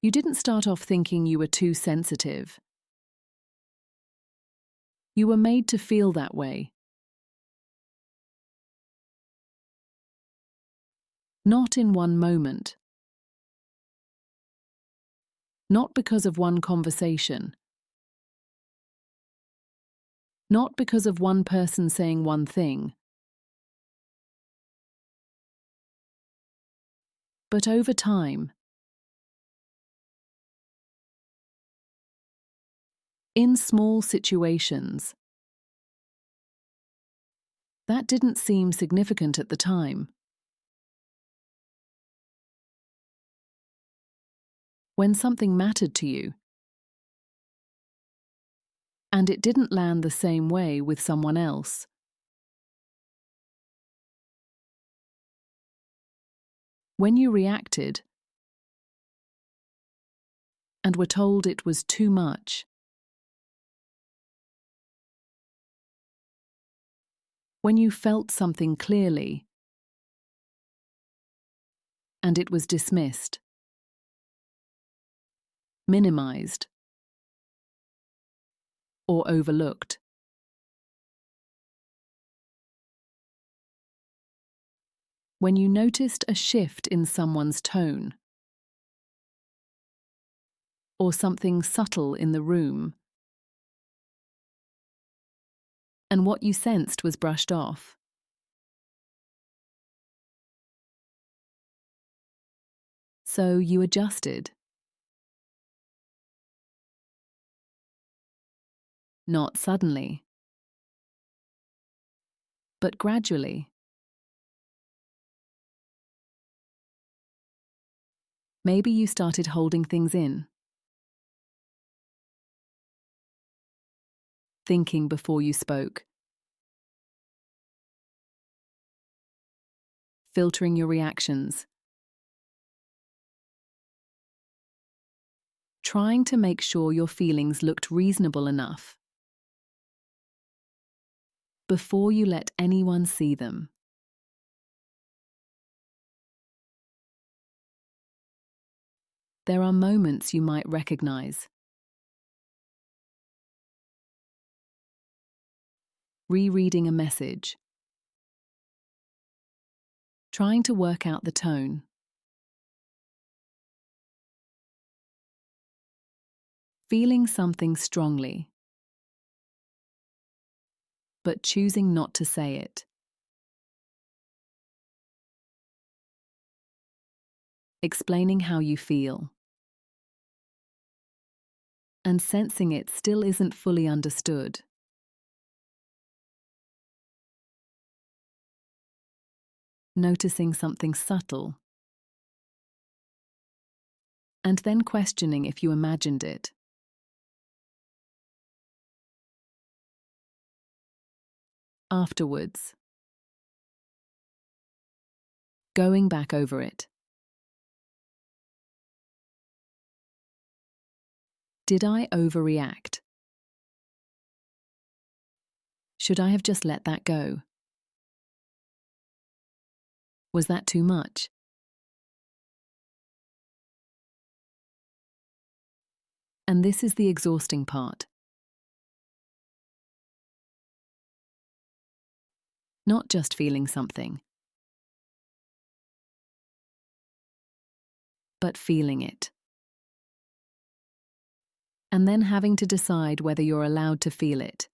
You didn't start off thinking you were too sensitive. You were made to feel that way. Not in one moment. Not because of one conversation. Not because of one person saying one thing. But over time. In small situations. That didn't seem significant at the time. When something mattered to you, and it didn't land the same way with someone else. When you reacted, and were told it was too much. When you felt something clearly, and it was dismissed, minimized, or overlooked. When you noticed a shift in someone's tone, or something subtle in the room, and what you sensed was brushed off. So you adjusted. Not suddenly, but gradually. Maybe you started holding things in, thinking before you spoke, filtering your reactions, trying to make sure your feelings looked reasonable enough before you let anyone see them. There are moments you might recognize. Rereading a message. Trying to work out the tone. Feeling something strongly, but choosing not to say it. Explaining how you feel. And sensing it still isn't fully understood. Noticing something subtle. And then questioning if you imagined it. Afterwards. Going back over it. Did I overreact? Should I have just let that go? Was that too much? And this is the exhausting part. Not just feeling something, but feeling it. And then having to decide whether you're allowed to feel it.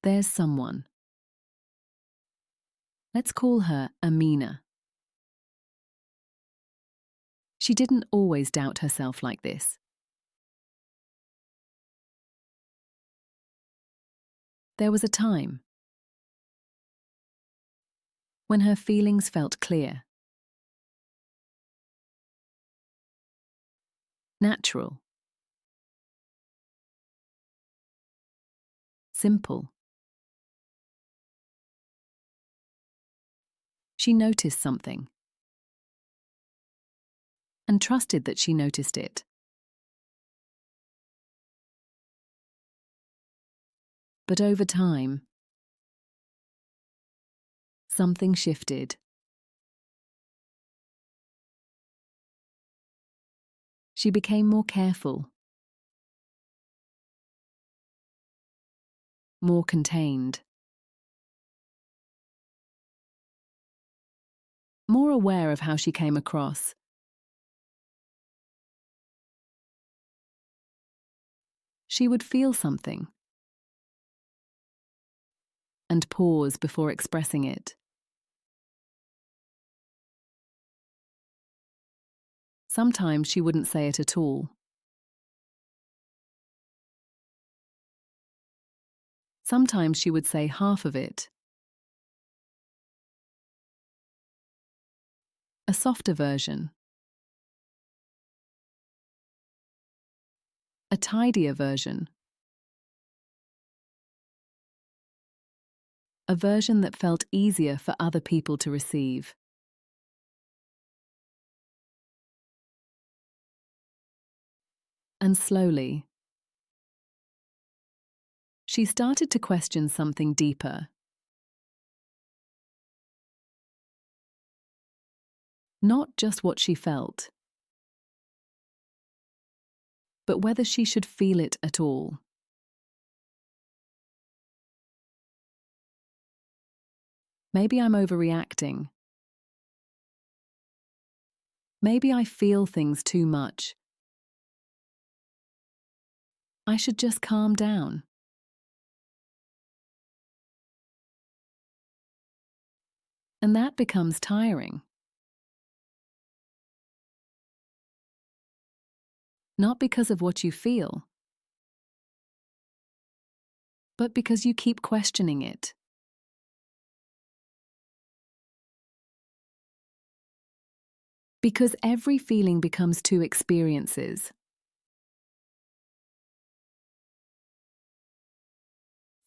There's someone. Let's call her Amina. She didn't always doubt herself like this. There was a time when her feelings felt clear, natural, simple. She noticed something and trusted that she noticed it. But over time, something shifted. She became more careful, more contained, more aware of how she came across. She would feel something and pause before expressing it. Sometimes she wouldn't say it at all. Sometimes she would say half of it. A softer version. A tidier version. A version that felt easier for other people to receive. And slowly, she started to question something deeper. Not just what she felt, but whether she should feel it at all. Maybe I'm overreacting. Maybe I feel things too much. I should just calm down. And that becomes tiring. Not because of what you feel, but because you keep questioning it. Because every feeling becomes two experiences.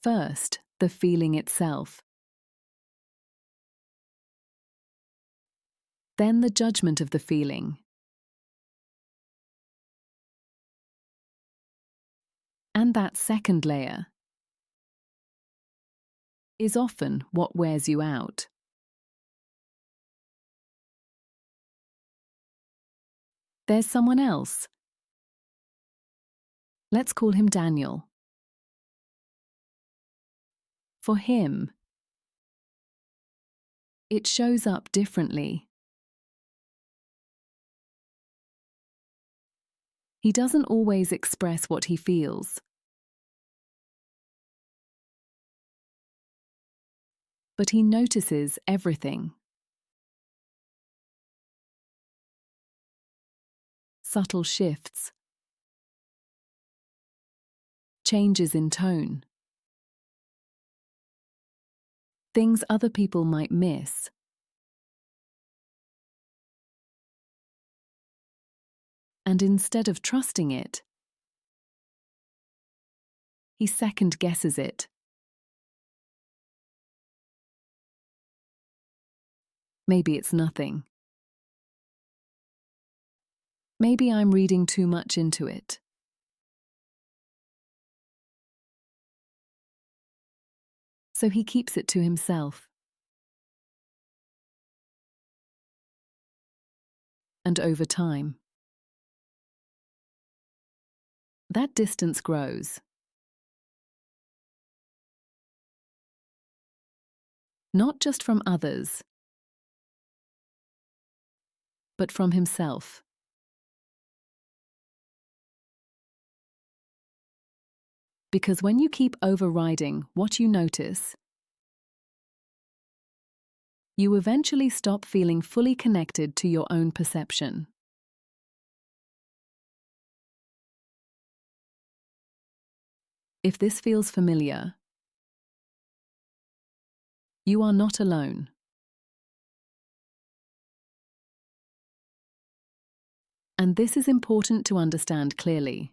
First, the feeling itself. Then the judgment of the feeling. And that second layer is often what wears you out. There's someone else. Let's call him Daniel. For him, it shows up differently. He doesn't always express what he feels. But he notices everything. Subtle shifts. Changes in tone. Things other people might miss. And instead of trusting it, he second guesses it. Maybe it's nothing. Maybe I'm reading too much into it. So he keeps it to himself. And over time, that distance grows. Not just from others, but from himself. Because when you keep overriding what you notice, you eventually stop feeling fully connected to your own perception. If this feels familiar, you are not alone. And this is important to understand clearly.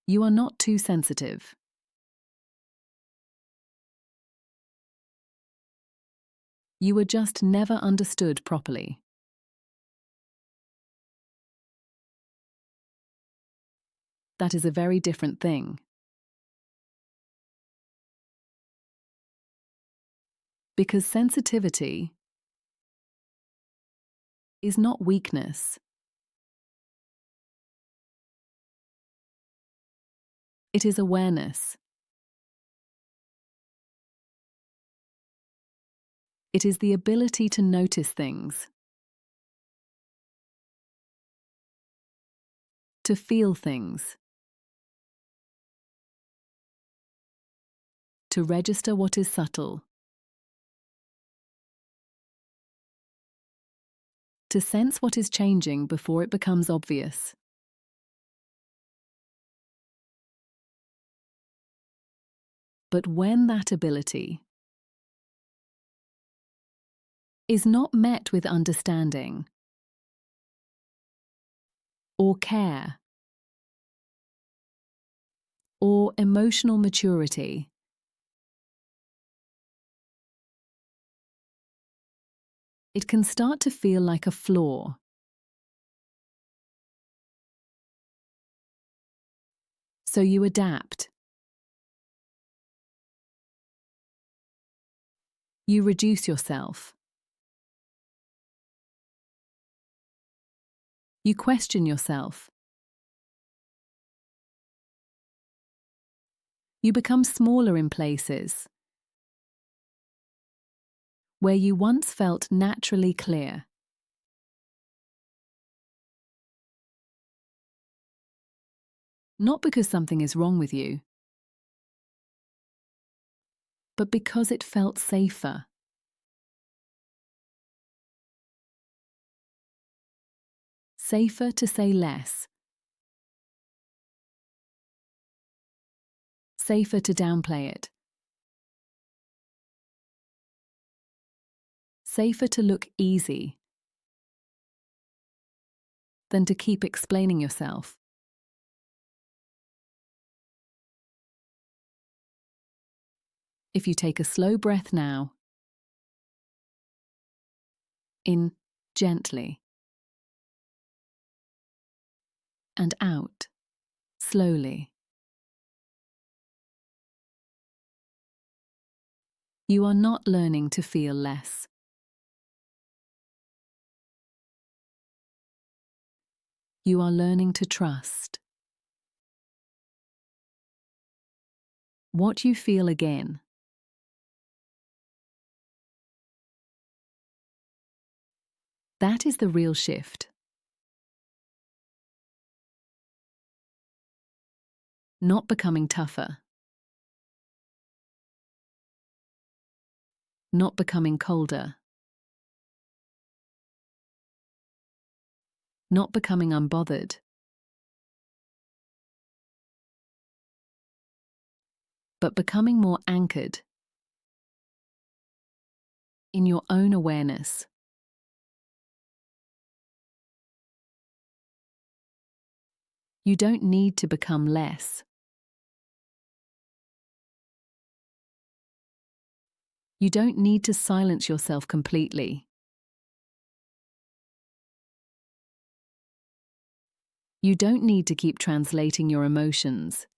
You are not too sensitive. You were just never understood properly. That is a very different thing. Because sensitivity is not weakness. It is awareness. It is the ability to notice things, to feel things, to register what is subtle, to sense what is changing before it becomes obvious. But when that ability is not met with understanding or care or emotional maturity, it can start to feel like a flaw. So you adapt. You reduce yourself. You question yourself. You become smaller in places where you once felt naturally clear. Not because something is wrong with you, but because it felt safer. Safer to say less. Safer to downplay it. Safer to look easy than to keep explaining yourself. If you take a slow breath now, in gently, and out slowly, you are not learning to feel less. You are learning to trust. What you feel again. That is the real shift. Not becoming tougher. Not becoming colder. Not becoming unbothered. But becoming more anchored in your own awareness. You don't need to become less. You don't need to silence yourself completely. You don't need to keep translating your emotions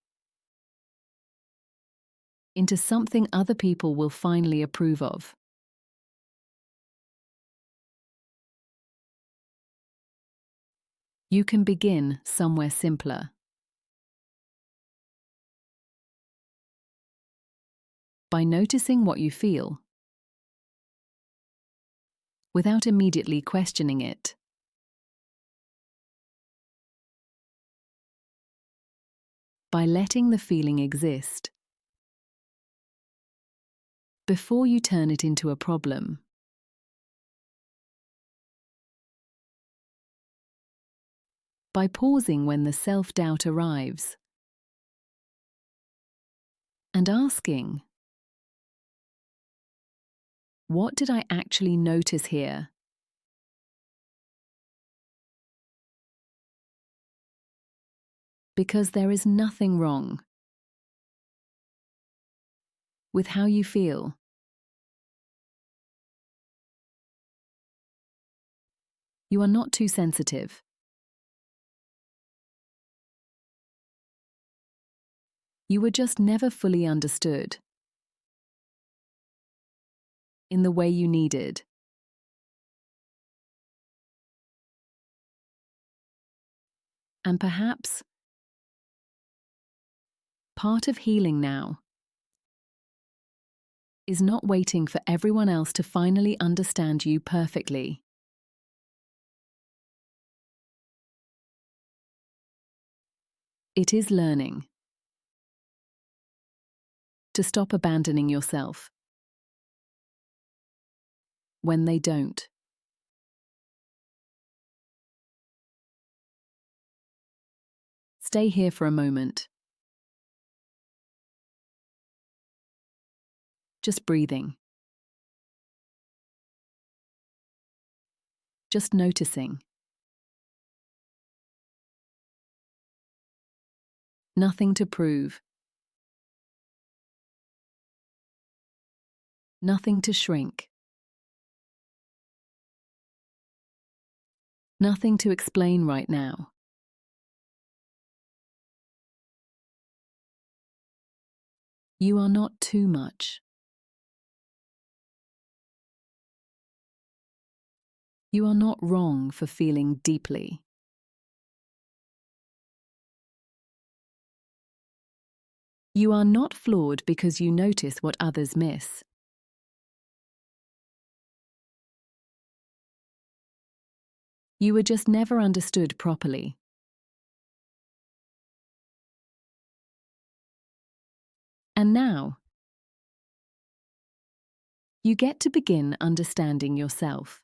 into something other people will finally approve of. You can begin somewhere simpler. By noticing what you feel, without immediately questioning it. By letting the feeling exist, before you turn it into a problem. By pausing when the self-doubt arrives, and asking, what did I actually notice here? Because there is nothing wrong with how you feel. You are not too sensitive. You were just never fully understood in the way you needed. And perhaps part of healing now is not waiting for everyone else to finally understand you perfectly. It is learning to stop abandoning yourself when they don't. Stay here for a moment, just breathing, just noticing. Nothing to prove, nothing to shrink, nothing to explain right now. You are not too much. You are not wrong for feeling deeply. You are not flawed because you notice what others miss. You were just never understood properly. And now, you get to begin understanding yourself.